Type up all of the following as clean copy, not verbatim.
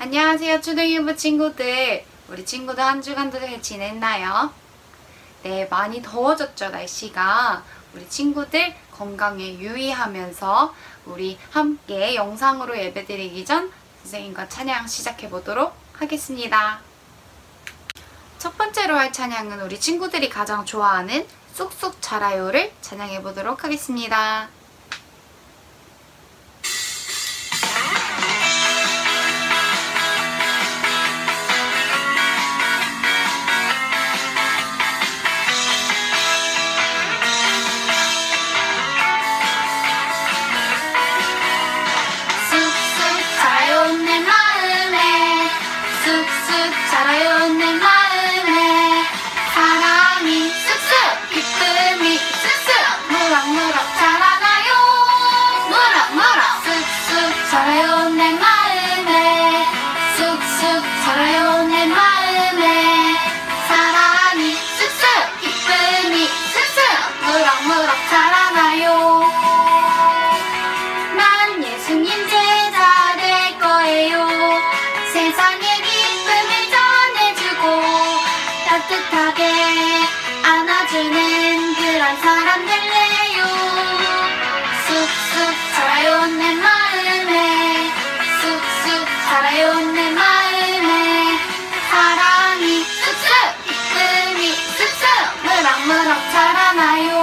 안녕하세요, 초등일부 친구들. 우리 친구들 한 주간도 잘 지냈나요? 네, 많이 더워졌죠, 날씨가. 우리 친구들 건강에 유의하면서 우리 함께 영상으로 예배드리기 전 선생님과 찬양 시작해 보도록 하겠습니다. 첫 번째로 할 찬양은 우리 친구들이 가장 좋아하는 쑥쑥 자라요를 찬양해 보도록 하겠습니다. 안아주는 그런 사람 될래요. 쑥쑥 자라요 내 마음에, 쑥쑥 자라요 내 마음에. 사랑이 쑥쑥, 기쁨이 쑥쑥, 무럭무럭 자라나요.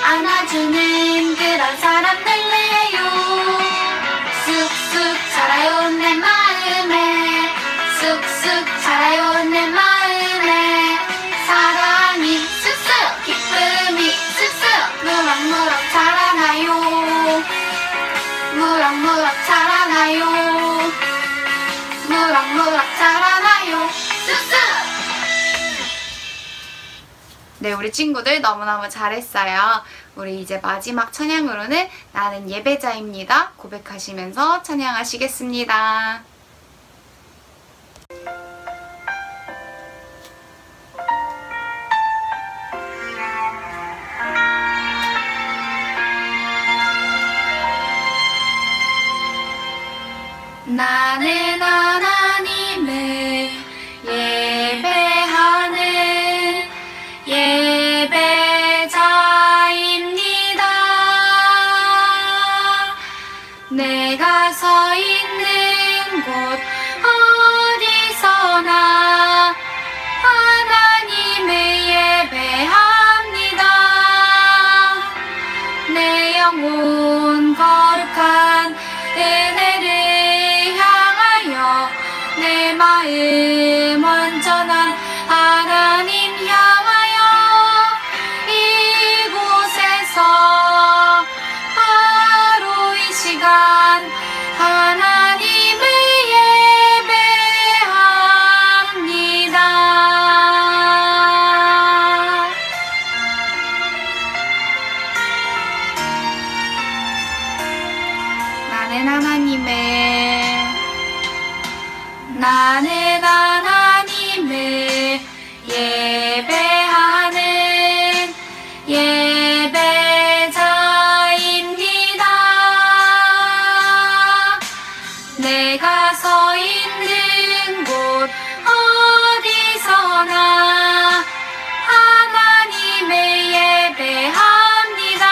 안아주는 그런 사람 될래요. 쑥쑥 자라요 내 마음에, 쑥쑥 자라요 내 마음에. 사랑이 쑥쑥, 기쁨이 쑥쑥, 무럭무럭 자라나요. 무럭무럭 자라나요. 무럭무럭 자라나요. 쑥쑥. 네, 우리 친구들 너무너무 잘했어요. 우리 이제 마지막 찬양으로는 나는 예배자입니다 고백하시면서 찬양하시겠습니다. 나는 하나님을 예배하는 예배자입니다. 내가 서 있는 곳 어디서나 하나님을 예배합니다. 내 영혼 거룩한 은혜를 향하여, 내 마음 온전한 하나님 향하여, 이곳에서 바로 이 시간 하나님을 예배합니다. 나는 하나님을 예배하는 예배자입니다. 내가 서 있는 곳 어디서나 하나님을 예배합니다.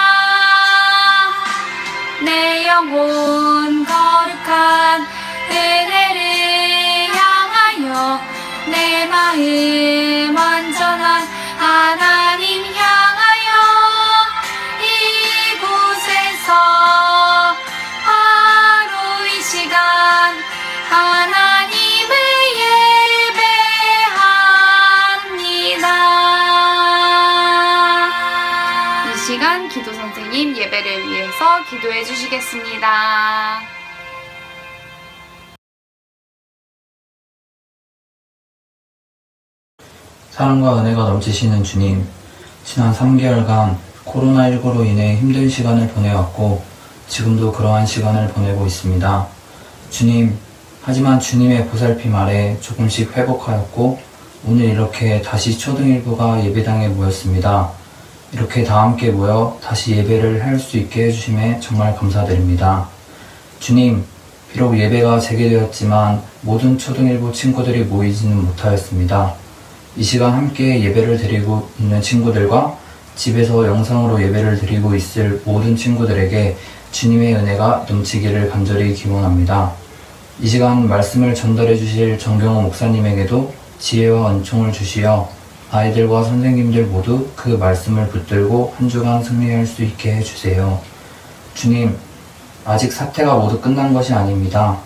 내 영혼 거룩한 은혜를 향하여, 내 마음 온전한 하나님 향하여, 이곳에서 바로 이 시간 하나님을 예배합니다. 이 시간 기도 선생님 예배를 위해서 기도해 주시겠습니다. 사랑과 은혜가 넘치시는 주님, 지난 3개월간 코로나19로 인해 힘든 시간을 보내왔고 지금도 그러한 시간을 보내고 있습니다. 주님, 하지만 주님의 보살핌 아래 조금씩 회복하였고 오늘 이렇게 다시 초등일부가 예배당에 모였습니다. 이렇게 다 함께 모여 다시 예배를 할 수 있게 해주심에 정말 감사드립니다. 주님, 비록 예배가 재개되었지만 모든 초등일부 친구들이 모이지는 못하였습니다. 이 시간 함께 예배를 드리고 있는 친구들과 집에서 영상으로 예배를 드리고 있을 모든 친구들에게 주님의 은혜가 넘치기를 간절히 기원합니다. 이 시간 말씀을 전달해 주실 정경호 목사님에게도 지혜와 은총을 주시어 아이들과 선생님들 모두 그 말씀을 붙들고 한 주간 승리할 수 있게 해주세요. 주님, 아직 사태가 모두 끝난 것이 아닙니다.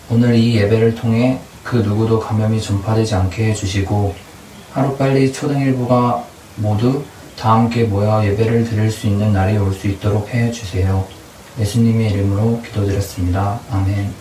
오늘 이 예배를 통해 그 누구도 감염이 전파되지 않게 해주시고 하루빨리 초등일부가 모두 다 함께 모여 예배를 드릴 수 있는 날이 올 수 있도록 해주세요. 예수님의 이름으로 기도드렸습니다. 아멘.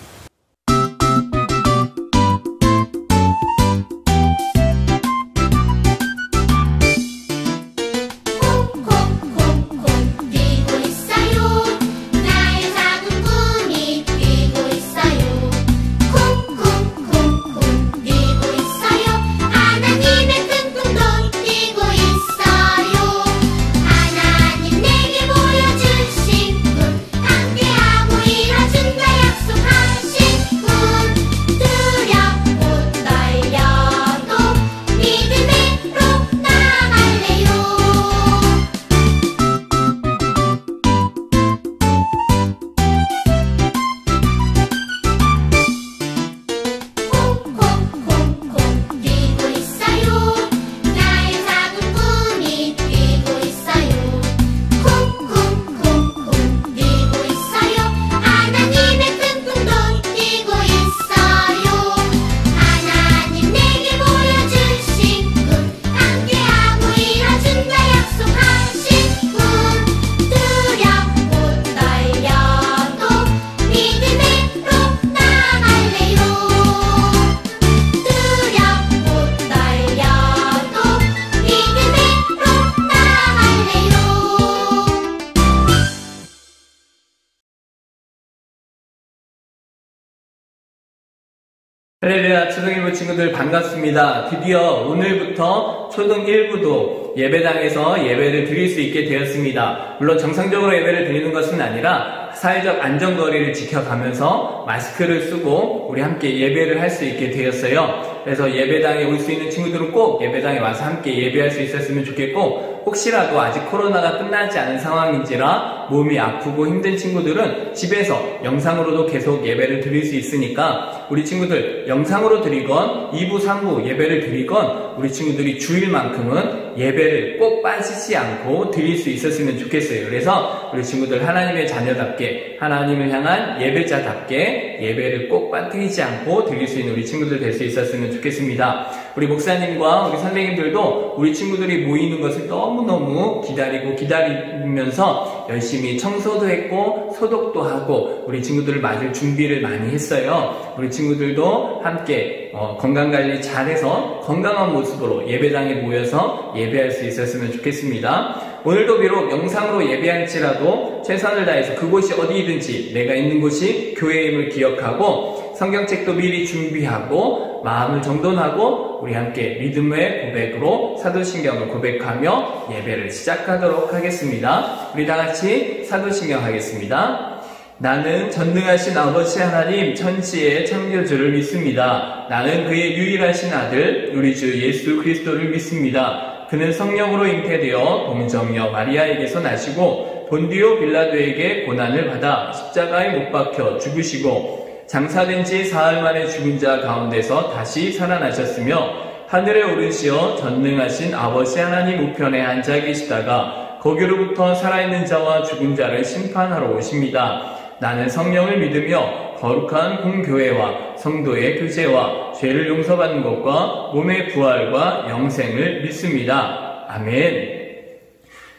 할렐루야, 초등1부 친구들 반갑습니다. 드디어 오늘부터 초등1부도 예배당에서 예배를 드릴 수 있게 되었습니다. 물론 정상적으로 예배를 드리는 것은 아니라 사회적 안전거리를 지켜가면서 마스크를 쓰고 우리 함께 예배를 할 수 있게 되었어요. 그래서 예배당에 올 수 있는 친구들은 꼭 예배당에 와서 함께 예배할 수 있었으면 좋겠고, 혹시라도 아직 코로나가 끝나지 않은 상황인지라 몸이 아프고 힘든 친구들은 집에서 영상으로도 계속 예배를 드릴 수 있으니까 우리 친구들 영상으로 드리건 2부, 3부 예배를 드리건 우리 친구들이 주일만큼은 예배를 꼭 빠지지 않고 드릴 수 있었으면 좋겠어요. 그래서 우리 친구들 하나님의 자녀답게, 하나님을 향한 예배자답게 예배를 꼭 빠뜨리지 않고 드릴 수 있는 우리 친구들 될 수 있었으면 좋겠습니다. 우리 목사님과 우리 선생님들도 우리 친구들이 모이는 것을 너무너무 기다리면서 열심히 청소도 했고 소독도 하고 우리 친구들을 맞을 준비를 많이 했어요. 우리 친구들도 함께 건강관리 잘해서 건강한 모습으로 예배당에 모여서 예배할 수 있었으면 좋겠습니다. 오늘도 비록 영상으로 예배할지라도 최선을 다해서 그곳이 어디든지 내가 있는 곳이 교회임을 기억하고 성경책도 미리 준비하고 마음을 정돈하고 우리 함께 믿음의 고백으로 사도신경을 고백하며 예배를 시작하도록 하겠습니다. 우리 다같이 사도신경 하겠습니다. 나는 전능하신 아버지 하나님 천지의 창조주를 믿습니다. 나는 그의 유일하신 아들 우리 주 예수 그리스도를 믿습니다. 그는 성령으로 잉태되어 동정녀 마리아에게서 나시고 본디오 빌라도에게 고난을 받아 십자가에 못 박혀 죽으시고 장사된 지 사흘 만에 죽은 자 가운데서 다시 살아나셨으며 하늘에 오르시어 전능하신 아버지 하나님 우편에 앉아 계시다가 거기로부터 살아있는 자와 죽은 자를 심판하러 오십니다. 나는 성령을 믿으며 거룩한 공교회와 성도의 교제와 죄를 용서받는 것과 몸의 부활과 영생을 믿습니다. 아멘.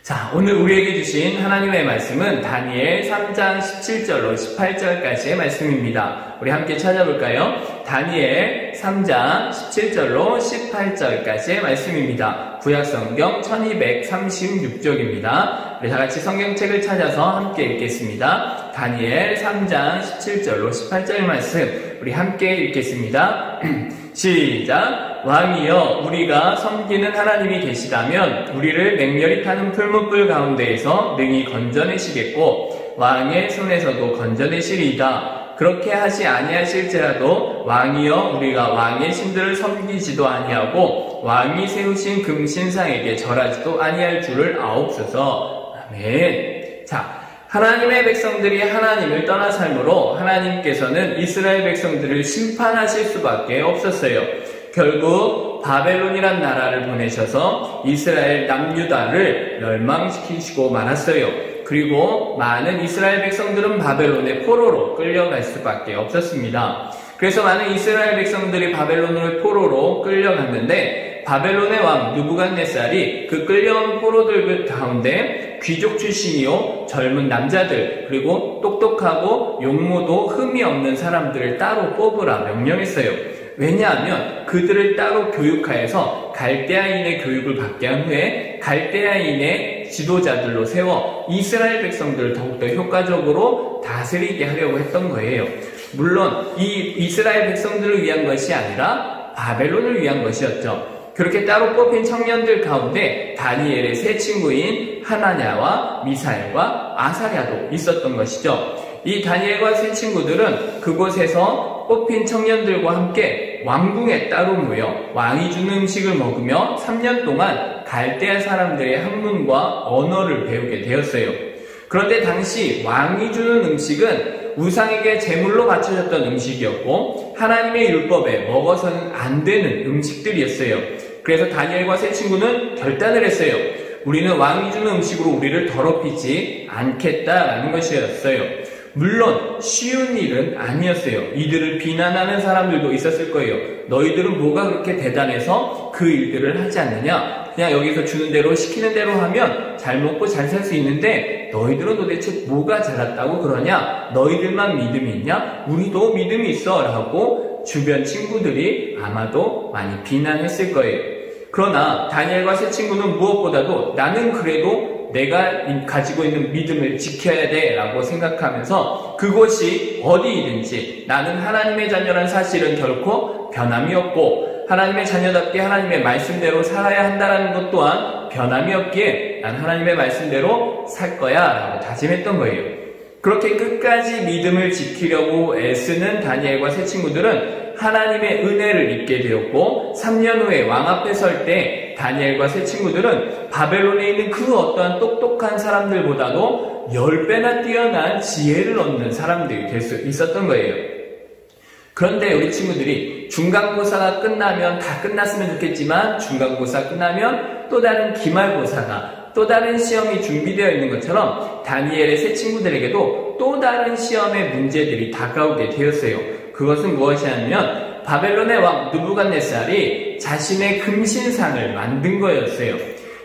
자, 오늘 우리에게 주신 하나님의 말씀은 다니엘 3장 17절로 18절까지의 말씀입니다. 우리 함께 찾아볼까요? 다니엘 3장 17절로 18절까지의 말씀입니다. 구약성경 1236쪽입니다. 우리 다같이 성경책을 찾아서 함께 읽겠습니다. 다니엘 3장 17절로 18절 말씀 우리 함께 읽겠습니다. 시작! 왕이여, 우리가 섬기는 하나님이 계시다면 우리를 맹렬히 타는 풀무불 가운데에서 능히 건져내시겠고 왕의 손에서도 건져내시리이다. 그렇게 하지 아니하실지라도 왕이여, 우리가 왕의 신들을 섬기지도 아니하고 왕이 세우신 금신상에게 절하지도 아니할 줄을 아옵소서. 아멘. 자, 하나님의 백성들이 하나님을 떠나 삶으로 하나님께서는 이스라엘 백성들을 심판하실 수밖에 없었어요. 결국 바벨론이란 나라를 보내셔서 이스라엘 남유다를 멸망시키시고 말았어요. 그리고 많은 이스라엘 백성들은 바벨론의 포로로 끌려갈 수밖에 없었습니다. 그래서 많은 이스라엘 백성들이 바벨론을 포로로 끌려갔는데 바벨론의 왕 느부갓네살이 그 끌려온 포로들 가운데 귀족 출신이요 젊은 남자들 그리고 똑똑하고 용모도 흠이 없는 사람들을 따로 뽑으라 명령했어요. 왜냐하면 그들을 따로 교육하여서 갈대아인의 교육을 받게 한 후에 갈대아인의 지도자들로 세워 이스라엘 백성들을 더욱더 효과적으로 다스리게 하려고 했던 거예요. 물론 이 이스라엘 백성들을 위한 것이 아니라 바벨론을 위한 것이었죠. 그렇게 따로 뽑힌 청년들 가운데 다니엘의 세 친구인 하나냐와 미사엘과 아사랴도 있었던 것이죠. 이 다니엘과 세 친구들은 그곳에서 뽑힌 청년들과 함께 왕궁에 따로 모여 왕이 주는 음식을 먹으며 3년 동안 갈대아 사람들의 학문과 언어를 배우게 되었어요. 그런데 당시 왕이 주는 음식은 우상에게 제물로 바쳐졌던 음식이었고 하나님의 율법에 먹어서는 안 되는 음식들이었어요. 그래서 다니엘과 세 친구는 결단을 했어요. 우리는 왕이 주는 음식으로 우리를 더럽히지 않겠다라는 것이었어요. 물론 쉬운 일은 아니었어요. 이들을 비난하는 사람들도 있었을 거예요. 너희들은 뭐가 그렇게 대단해서 그 일들을 하지 않느냐? 그냥 여기서 주는 대로 시키는 대로 하면 잘 먹고 잘 살 수 있는데 너희들은 도대체 뭐가 잘났다고 그러냐? 너희들만 믿음이 있냐? 우리도 믿음이 있어 라고 주변 친구들이 아마도 많이 비난했을 거예요. 그러나 다니엘과 세 친구는 무엇보다도 나는 그래도 내가 가지고 있는 믿음을 지켜야 돼 라고 생각하면서 그곳이 어디이든지 나는 하나님의 자녀란 사실은 결코 변함이 없고 하나님의 자녀답게 하나님의 말씀대로 살아야 한다는 것 또한 변함이 없기에 난 하나님의 말씀대로 살 거야 라고 다짐했던 거예요. 그렇게 끝까지 믿음을 지키려고 애쓰는 다니엘과 세 친구들은 하나님의 은혜를 입게 되었고 3년 후에 왕 앞에 설 때 다니엘과 세 친구들은 바벨론에 있는 그 어떠한 똑똑한 사람들보다도 10배나 뛰어난 지혜를 얻는 사람들이 될 수 있었던 거예요. 그런데 우리 친구들이 중간고사가 끝나면 다 끝났으면 좋겠지만 중간고사 끝나면 또 다른 기말고사가 또 다른 시험이 준비되어 있는 것처럼 다니엘의 세 친구들에게도 또 다른 시험의 문제들이 다가오게 되었어요. 그것은 무엇이냐면 바벨론의 왕 느부갓네살이 자신의 금신상을 만든 거였어요.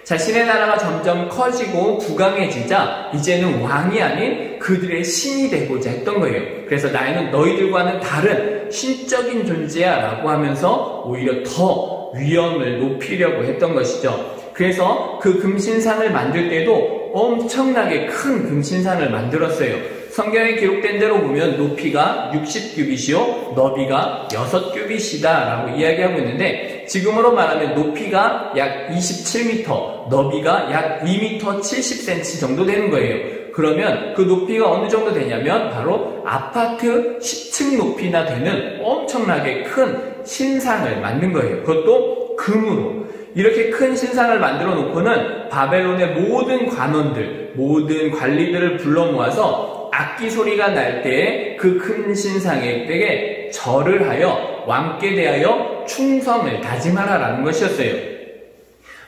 자신의 나라가 점점 커지고 부강해지자 이제는 왕이 아닌 그들의 신이 되고자 했던 거예요. 그래서 나는 너희들과는 다른 신적인 존재야 라고 하면서 오히려 더 위엄을 높이려고 했던 것이죠. 그래서 그 금신상을 만들 때도 엄청나게 큰 금신상을 만들었어요. 성경에 기록된 대로 보면 높이가 60규빗이요 너비가 6규빗이다 라고 이야기하고 있는데 지금으로 말하면 높이가 약 27m 너비가 약 2m 70cm 정도 되는 거예요. 그러면 그 높이가 어느 정도 되냐면 바로 아파트 10층 높이나 되는 엄청나게 큰 신상을 만든 거예요. 그것도 금으로. 이렇게 큰 신상을 만들어 놓고는 바벨론의 모든 관원들, 모든 관리들을 불러 모아서 악기 소리가 날 때에 그 큰 신상에게 절을 하여 왕께 대하여 충성을 다짐하라라는 것이었어요.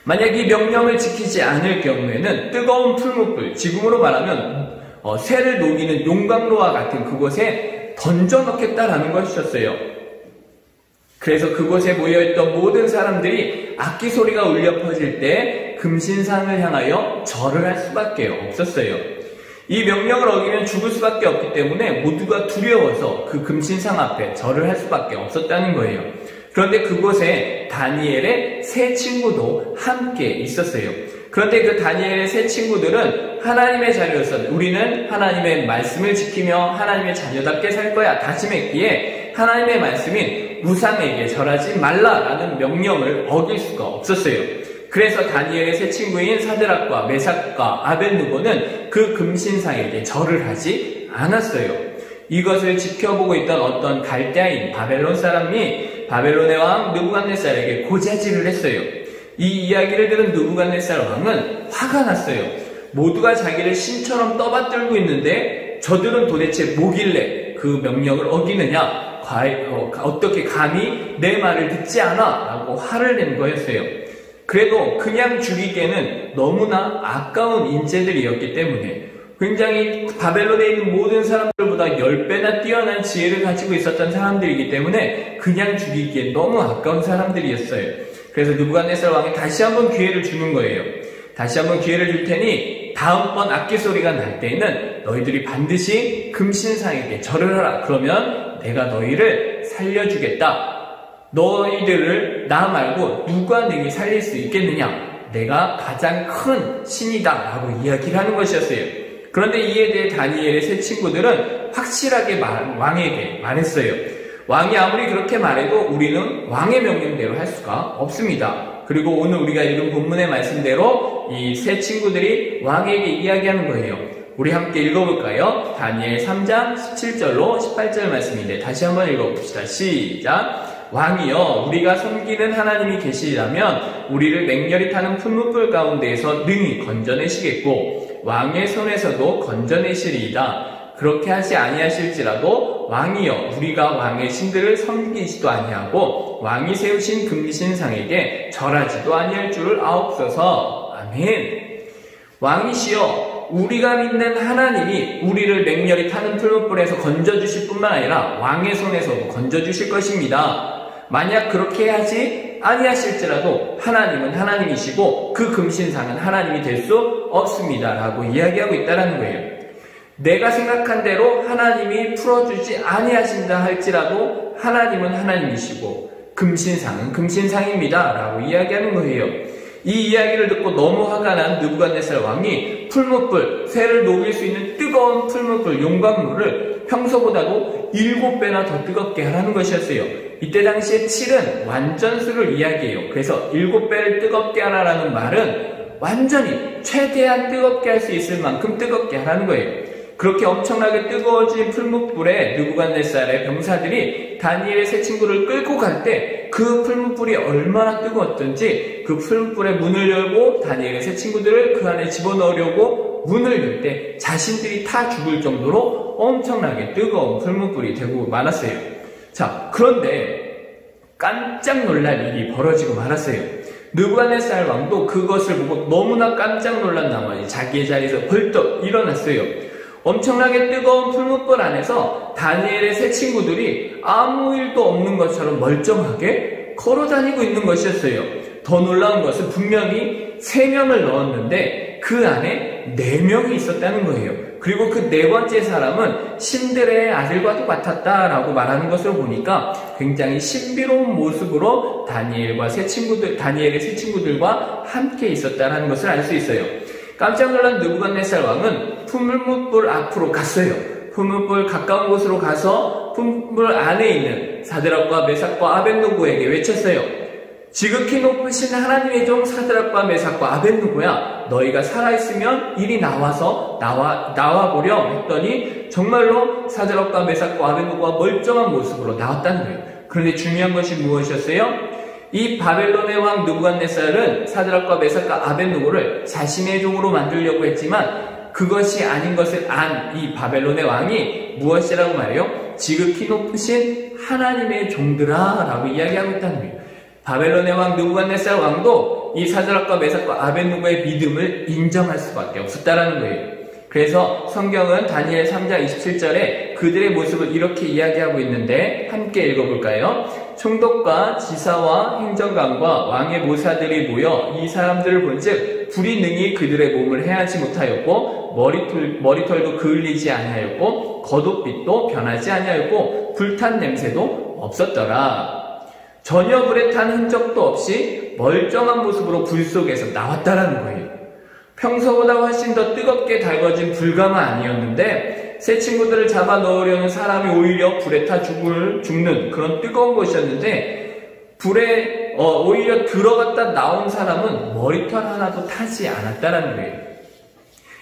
만약 이 명령을 지키지 않을 경우에는 뜨거운 풀무불, 지금으로 말하면 쇠를 녹이는 용광로와 같은 그곳에 던져넣겠다라는 것이었어요. 그래서 그곳에 모여있던 모든 사람들이 악기 소리가 울려 퍼질 때 금신상을 향하여 절을 할 수밖에 없었어요. 이 명령을 어기면 죽을 수밖에 없기 때문에 모두가 두려워서 그 금신상 앞에 절을 할 수밖에 없었다는 거예요. 그런데 그곳에 다니엘의 세 친구도 함께 있었어요. 그런데 그 다니엘의 세 친구들은 하나님의 자녀로서 우리는 하나님의 말씀을 지키며 하나님의 자녀답게 살 거야 다짐했기에 하나님의 말씀인 우상에게 절하지 말라라는 명령을 어길 수가 없었어요. 그래서 다니엘의 세 친구인 사드락과 메삭과 아벳느고는 그 금신상에게 절을 하지 않았어요. 이것을 지켜보고 있던 어떤 갈대아인 바벨론 사람이 바벨론의 왕 느부갓네살에게 고자질을 했어요. 이 이야기를 들은 느부갓네살 왕은 화가 났어요. 모두가 자기를 신처럼 떠받들고 있는데 저들은 도대체 뭐길래 그 명령을 어기느냐? 어떻게 감히 내 말을 듣지 않아? 라고 화를 낸 거였어요. 그래도 그냥 죽이기에는 너무나 아까운 인재들이었기 때문에 굉장히 바벨론에 있는 모든 사람들보다 10배나 뛰어난 지혜를 가지고 있었던 사람들이기 때문에 그냥 죽이기엔 너무 아까운 사람들이었어요. 그래서 느부갓네살 왕이 다시 한번 기회를 주는 거예요. 다시 한번 기회를 줄 테니 다음번 악기 소리가 날 때에는 너희들이 반드시 금신상에게 절을 하라. 그러면 내가 너희를 살려주겠다. 너희들을 나 말고 누가 너희 살릴 수 있겠느냐? 내가 가장 큰 신이다 라고 이야기를 하는 것이었어요. 그런데 이에 대해 다니엘의 세 친구들은 확실하게 왕에게 말했어요. 왕이 아무리 그렇게 말해도 우리는 왕의 명령대로 할 수가 없습니다. 그리고 오늘 우리가 읽은 본문의 말씀대로 이 세 친구들이 왕에게 이야기하는 거예요. 우리 함께 읽어볼까요? 다니엘 3장 17절로 18절 말씀인데 다시 한번 읽어봅시다. 시작! 왕이여, 우리가 섬기는 하나님이 계시라면 우리를 맹렬히 타는 풀무불 가운데에서 능히 건져내시겠고 왕의 손에서도 건져내시리이다. 그렇게 하지 아니하실지라도 왕이여, 우리가 왕의 신들을 섬기지도 아니하고 왕이 세우신 금신상에게 절하지도 아니할 줄 아옵소서. 아멘. 왕이시여, 우리가 믿는 하나님이 우리를 맹렬히 타는 풀무불에서 건져주실 뿐만 아니라 왕의 손에서도 건져주실 것입니다. 만약 그렇게 하지 아니하실지라도 하나님은 하나님이시고 그 금신상은 하나님이 될 수 없습니다 라고 이야기하고 있다는 거예요. 내가 생각한 대로 하나님이 풀어주지 아니하신다 할지라도 하나님은 하나님이시고 금신상은 금신상입니다 라고 이야기하는 거예요. 이 이야기를 듣고 너무 화가 난 느부갓네살 왕이 풀무불, 쇠를 녹일 수 있는 뜨거운 풀무불, 용광물을 평소보다도 7배나 더 뜨겁게 하라는 것이었어요. 이때 당시에 7은 완전수를 이야기해요. 그래서 7배를 뜨겁게 하라는 말은 완전히 최대한 뜨겁게 할 수 있을 만큼 뜨겁게 하라는 거예요. 그렇게 엄청나게 뜨거워진 풀무불에 느부갓네살의 병사들이 다니엘의 세 친구를 끌고 갈 때 그 풀무불이 얼마나 뜨거웠던지 그 풀무불의 문을 열고 다니엘의 세 친구들을 그 안에 집어넣으려고 문을 열 때 자신들이 타 죽을 정도로 엄청나게 뜨거운 풀무불이 되고 말았어요. 자, 그런데 깜짝 놀랄 일이 벌어지고 말았어요. 느부갓네살 왕도 그것을 보고 너무나 깜짝 놀란 나머지 자기의 자리에서 벌떡 일어났어요. 엄청나게 뜨거운 풀무불 안에서 다니엘의 세 친구들이 아무 일도 없는 것처럼 멀쩡하게 걸어다니고 있는 것이었어요. 더 놀라운 것은 분명히 3명을 넣었는데 그 안에 4명이 있었다는 거예요. 그리고 그 4번째 사람은 신드레의 아들과도 같았다라고 말하는 것을 보니까 굉장히 신비로운 모습으로 다니엘의 세 친구들과 함께 있었다는 것을 알 수 있어요. 깜짝 놀란 느부갓네살 왕은 풀무불 앞으로 갔어요. 풀무불 가까운 곳으로 가서 풀무불 안에 있는 사드락과 메삭과 아벳느고에게 외쳤어요. 지극히 높으신 하나님의 종 사드락과 메삭과 아벳느고야, 너희가 살아있으면 이리 나와보렴 했더니 정말로 사드락과 메삭과 아벳느고가 멀쩡한 모습으로 나왔다는 거예요. 그런데 중요한 것이 무엇이었어요? 이 바벨론의 왕 느부갓네살은 사드락과 메삭과 아벳느고를 자신의 종으로 만들려고 했지만 그것이 아닌 것을 안 이 바벨론의 왕이 무엇이라고 말해요? 지극히 높으신 하나님의 종들아 라고 이야기하고 있다는 거예요. 바벨론의 왕 느부갓네살 왕도 이 사드락과 메삭과 아벳느고의 믿음을 인정할 수밖에 없었다는 거예요. 그래서 성경은 다니엘 3장 27절에 그들의 모습을 이렇게 이야기하고 있는데 함께 읽어볼까요? 총독과 지사와 행정관과 왕의 모사들이 모여 이 사람들을 본즉 불이 능히 그들의 몸을 해하지 못하였고 머리털도 그을리지 아니하였고 겉옷빛도 변하지 아니하였고 불탄 냄새도 없었더라. 전혀 불에 탄 흔적도 없이 멀쩡한 모습으로 불 속에서 나왔다라는 거예요. 평소보다 훨씬 더 뜨겁게 달궈진 불가마 아니었는데 새 친구들을 잡아 넣으려는 사람이 오히려 불에 타 죽는 그런 뜨거운 것이었는데 불에 오히려 들어갔다 나온 사람은 머리털 하나도 타지 않았다라는 거예요.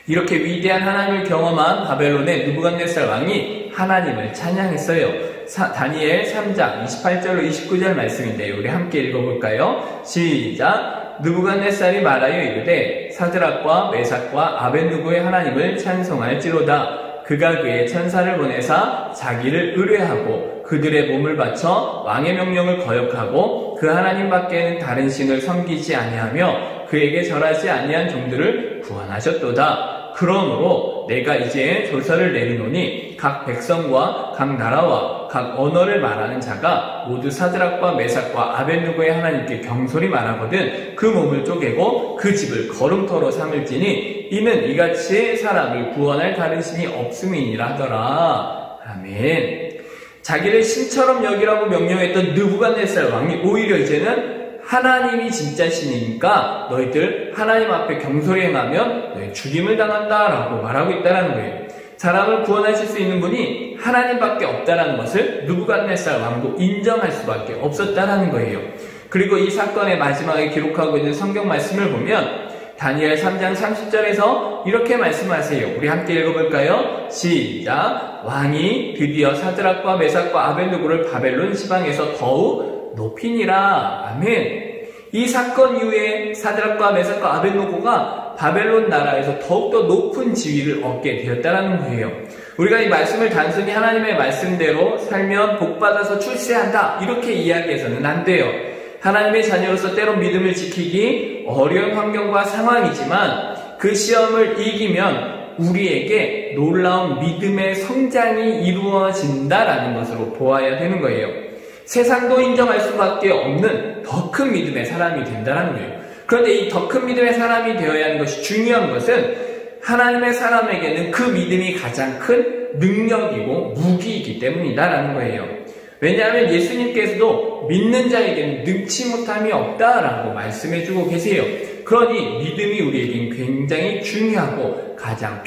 이렇게 위대한 하나님을 경험한 바벨론의 느부갓네살 왕이 하나님을 찬양했어요. 다니엘 3장 28절로 29절 말씀인데요. 우리 함께 읽어볼까요? 시작! 느부갓네살이 말하여 이르되 사드락과 메삭과 아벳느고의 하나님을 찬송할지로다. 그가 그의 천사를 보내사 자기를 의뢰하고 그들의 몸을 바쳐 왕의 명령을 거역하고 그 하나님 밖에는 다른 신을 섬기지 아니하며 그에게 절하지 아니한 종들을 구원하셨도다. 그러므로 내가 이제 조서를 내리노니 각 백성과 각 나라와 각 언어를 말하는 자가 모두 사드락과 메삭과 아벳느고의 하나님께 경솔히 말하거든 그 몸을 쪼개고 그 집을 거름터로 삼을지니 이는 이같이 사람을 구원할 다른 신이 없음이니라 하더라. 아멘. 자기를 신처럼 여기라고 명령했던 느부갓네살 왕이 오히려 이제는 하나님이 진짜 신이니까 너희들 하나님 앞에 경솔히 행하면 너희 죽임을 당한다라고 말하고 있다는 거예요. 사람을 구원하실 수 있는 분이 하나님밖에 없다는 것을 느부갓네살 왕도 인정할 수밖에 없었다는 거예요. 그리고 이 사건의 마지막에 기록하고 있는 성경 말씀을 보면 다니엘 3장 30절에서 이렇게 말씀하세요. 우리 함께 읽어볼까요? 시작! 왕이 드디어 사드락과 메삭과 아벳느고를 바벨론 지방에서 더욱 높이니라. 아멘. 이 사건 이후에 사드락과 메삭과 아벳느고가 바벨론 나라에서 더욱더 높은 지위를 얻게 되었다는 거예요. 우리가 이 말씀을 단순히 하나님의 말씀대로 살면 복받아서 출세한다 이렇게 이야기해서는 안 돼요. 하나님의 자녀로서 때론 믿음을 지키기 어려운 환경과 상황이지만 그 시험을 이기면 우리에게 놀라운 믿음의 성장이 이루어진다라는 것으로 보아야 되는 거예요. 세상도 인정할 수밖에 없는 더 큰 믿음의 사람이 된다는 거예요. 그런데 이 더 큰 믿음의 사람이 되어야 하는 것이 중요한 것은 하나님의 사람에게는 그 믿음이 가장 큰 능력이고 무기이기 때문이다라는 거예요. 왜냐하면 예수님께서도 믿는 자에게는 능치 못함이 없다라고 말씀해주고 계세요. 그러니 믿음이 우리에겐 굉장히 중요하고 가장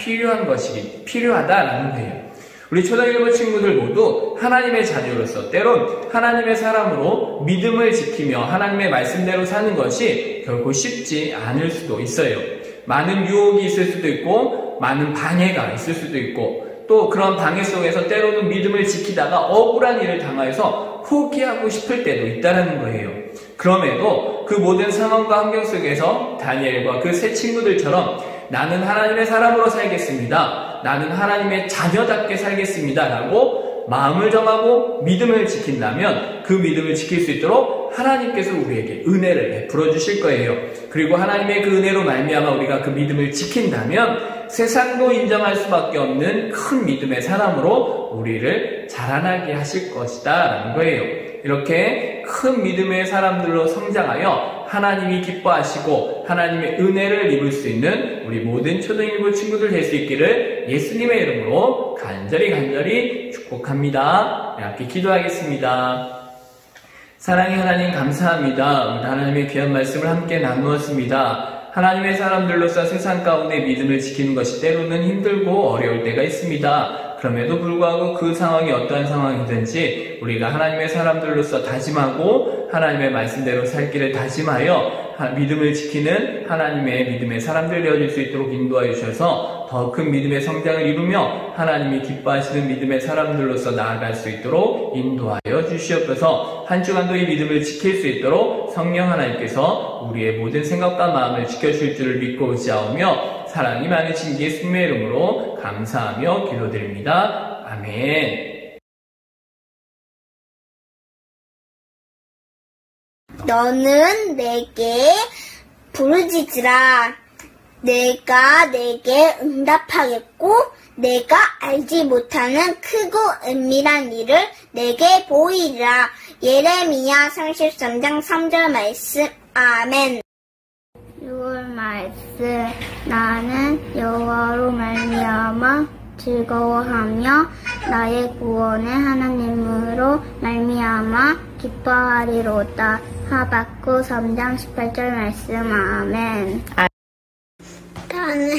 필요하다라는 거예요. 우리 초등일부 친구들 모두 하나님의 자녀로서 때론 하나님의 사람으로 믿음을 지키며 하나님의 말씀대로 사는 것이 결코 쉽지 않을 수도 있어요. 많은 유혹이 있을 수도 있고 많은 방해가 있을 수도 있고 또 그런 방해 속에서 때로는 믿음을 지키다가 억울한 일을 당하여서 포기하고 싶을 때도 있다는 거예요. 그럼에도 그 모든 상황과 환경 속에서 다니엘과 그 세 친구들처럼 나는 하나님의 사람으로 살겠습니다. 나는 하나님의 자녀답게 살겠습니다. 라고 마음을 정하고 믿음을 지킨다면 그 믿음을 지킬 수 있도록 하나님께서 우리에게 은혜를 베풀어 주실 거예요. 그리고 하나님의 그 은혜로 말미암아 우리가 그 믿음을 지킨다면 세상도 인정할 수밖에 없는 큰 믿음의 사람으로 우리를 자라나게 하실 것이다 라는 거예요. 이렇게 큰 믿음의 사람들로 성장하여 하나님이 기뻐하시고 하나님의 은혜를 입을 수 있는 우리 모든 초등일부 친구들 될 수 있기를 예수님의 이름으로 간절히 축복합니다. 함께 기도하겠습니다. 사랑의 하나님 감사합니다. 오늘 하나님의 귀한 말씀을 함께 나누었습니다. 하나님의 사람들로서 세상 가운데 믿음을 지키는 것이 때로는 힘들고 어려울 때가 있습니다. 그럼에도 불구하고 그 상황이 어떠한 상황이든지 우리가 하나님의 사람들로서 다짐하고 하나님의 말씀대로 살기를 다짐하여 믿음을 지키는 하나님의 믿음의 사람들 되어질 수 있도록 인도하여 주셔서 더 큰 믿음의 성장을 이루며 하나님이 기뻐하시는 믿음의 사람들로서 나아갈 수 있도록 인도하여 주시옵소서. 한 주간도 이 믿음을 지킬 수 있도록 성령 하나님께서 우리의 모든 생각과 마음을 지켜주실 줄을 믿고 의지하오며 사랑이 많으신 예수님의 이름으로 감사하며 기도드립니다. 아멘. 너는 내게 부르짖으라. 내가 내게 응답하겠고 내가 알지 못하는 크고 은밀한 일을 내게 보이리라. 예레미야 33장 3절 말씀. 아멘. 6월 말씀. 나는 여호와로 말미암아 즐거워하며 나의 구원의 하나님으로 말미암아 기뻐하리로다. 하박국 3장 18절 말씀. 아멘. 나는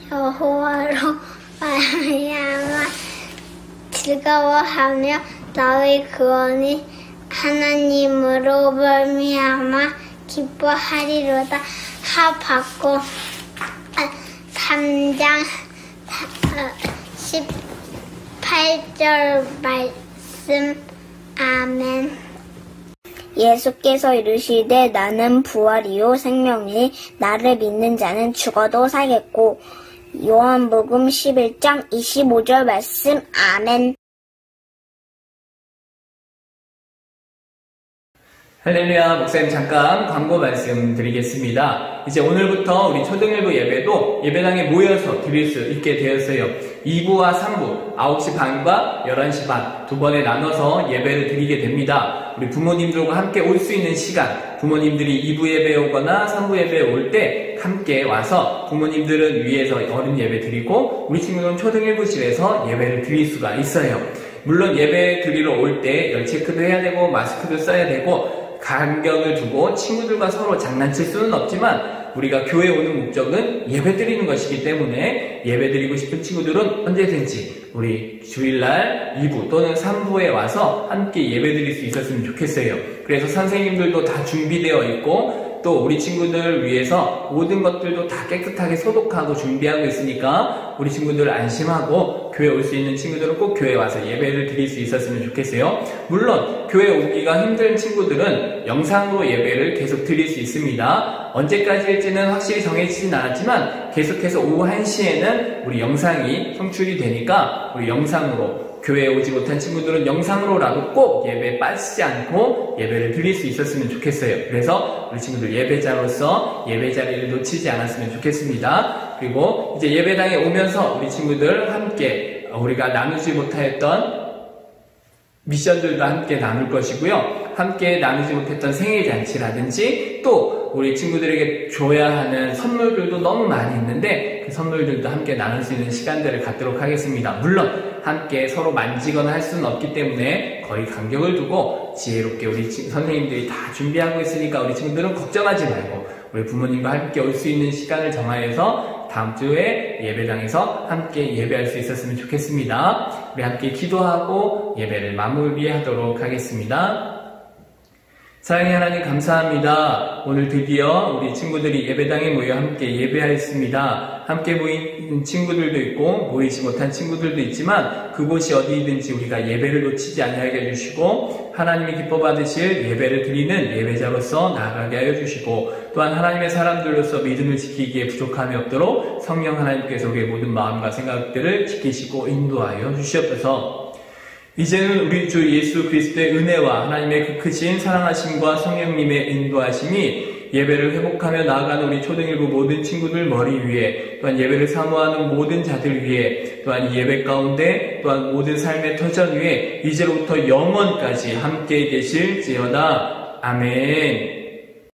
여호와로 말미암아 즐거워하며 나의 구원이 하나님으로 말미암아 기뻐하리로다. 하박국 3장 18절 말씀. 아멘. 예수께서 이르시되 나는 부활이요 생명이니 나를 믿는 자는 죽어도 살겠고. 요한복음 11장 25절 말씀. 아멘. 할렐루야. 목사님 잠깐 광고 말씀 드리겠습니다. 이제 오늘부터 우리 초등일부 예배도 예배당에 모여서 드릴 수 있게 되었어요. 2부와 3부 9시 반과 11시 반 두 번에 나눠서 예배를 드리게 됩니다. 우리 부모님들과 함께 올 수 있는 시간, 부모님들이 2부 예배에 오거나 3부 예배에 올 때 함께 와서 부모님들은 위에서 어른 예배 드리고 우리 친구들은 초등일부실에서 예배를 드릴 수가 있어요. 물론 예배 드리러 올 때 열 체크도 해야 되고 마스크도 써야 되고 간격을 두고 친구들과 서로 장난칠 수는 없지만 우리가 교회에 오는 목적은 예배 드리는 것이기 때문에 예배 드리고 싶은 친구들은 언제든지 우리 주일날 2부 또는 3부에 와서 함께 예배 드릴 수 있었으면 좋겠어요. 그래서 선생님들도 다 준비되어 있고 또 우리 친구들 위해서 모든 것들도 다 깨끗하게 소독하고 준비하고 있으니까 우리 친구들 안심하고 교회 올 수 있는 친구들은 꼭 교회 와서 예배를 드릴 수 있었으면 좋겠어요. 물론 교회 오기가 힘든 친구들은 영상으로 예배를 계속 드릴 수 있습니다. 언제까지일지는 확실히 정해지진 않았지만 계속해서 오후 1시에는 우리 영상이 송출이 되니까 우리 영상으로 교회에 오지 못한 친구들은 영상으로라도 꼭 예배에 빠지지 않고 예배를 드릴 수 있었으면 좋겠어요. 그래서 우리 친구들 예배자로서 예배 자리를 놓치지 않았으면 좋겠습니다. 그리고 이제 예배당에 오면서 우리 친구들 함께 우리가 나누지 못하였던 미션들도 함께 나눌 것이고요. 함께 나누지 못했던 생일잔치라든지 또 우리 친구들에게 줘야 하는 선물들도 너무 많이 있는데 그 선물들도 함께 나눌 수 있는 시간들을 갖도록 하겠습니다. 물론 함께 서로 만지거나 할 수는 없기 때문에 거의 간격을 두고 지혜롭게 우리 선생님들이 다 준비하고 있으니까 우리 친구들은 걱정하지 말고 우리 부모님과 함께 올 수 있는 시간을 정하여서 다음 주에 예배당에서 함께 예배할 수 있었으면 좋겠습니다. 우리 함께 기도하고 예배를 마무리하도록 하겠습니다. 사랑의 하나님 감사합니다. 오늘 드디어 우리 친구들이 예배당에 모여 함께 예배하였습니다. 함께 모인 친구들도 있고 모이지 못한 친구들도 있지만 그곳이 어디든지 우리가 예배를 놓치지 아니하게 해주시고 하나님이 기뻐 받으실 예배를 드리는 예배자로서 나아가게 하여 주시고 또한 하나님의 사람들로서 믿음을 지키기에 부족함이 없도록 성령 하나님께서 우리의 모든 마음과 생각들을 지키시고 인도하여 주시옵소서. 이제는 우리 주 예수 그리스도의 은혜와 하나님의 그 크신 사랑하심과 성령님의 인도하심이 예배를 회복하며 나아가는 우리 초등일부 모든 친구들 머리 위에 또한 예배를 사모하는 모든 자들 위에 또한 예배 가운데 또한 모든 삶의 터전 위에 이제로부터 영원까지 함께 계실지어다. 아멘.